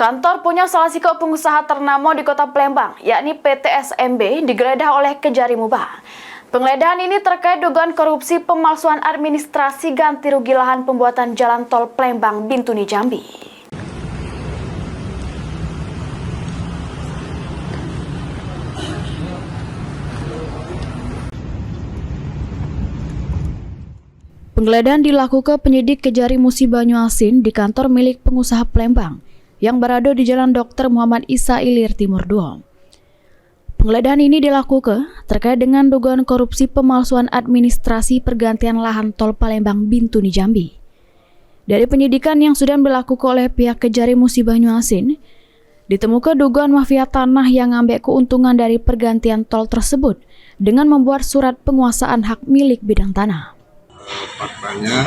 Kantor punya salah satu pengusaha ternama di Kota Palembang, yakni PT SMB, digeledah oleh Kejari Mubah. Penggeledahan ini terkait dugaan korupsi pemalsuan administrasi ganti rugi lahan pembuatan jalan tol Palembang Bintuni Jambi. Penggeledahan dilakukan penyidik Kejari Musi Banyuasin di kantor milik pengusaha Palembang yang berada di Jalan Dr. Muhammad Isa Ilir Timur 2. Penggeledahan ini dilakukan terkait dengan dugaan korupsi pemalsuan administrasi pergantian lahan tol Palembang Bintuni Jambi. Dari penyidikan yang sudah dilakukan oleh pihak Kejari Musi Banyuasin, ditemukan dugaan mafia tanah yang ngambil keuntungan dari pergantian tol tersebut dengan membuat surat penguasaan hak milik bidang tanah. Faktanya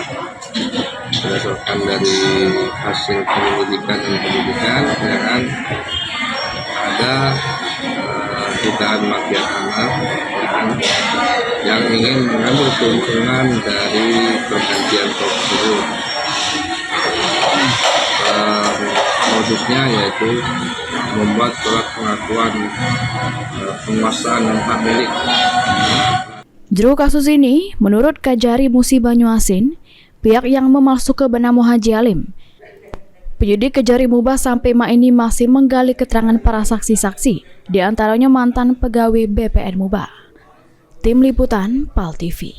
berdasarkan dari hasil penyelidikan ya kan, ada dugaan mafia tanah ya kan, yang ingin mengambil keuntungan dari pergantian tol tersebut. Modusnya yaitu membuat surat pengakuan penguasaan hak milik. Juru kasus ini, menurut Kejari Musi Banyuasin, pihak yang memalsukan bernama Haji Alim. Penyidik Kejari Mubah sampai ini masih menggali keterangan para saksi-saksi, di antaranya mantan pegawai BPN Mubah. Tim Liputan, PAL TV.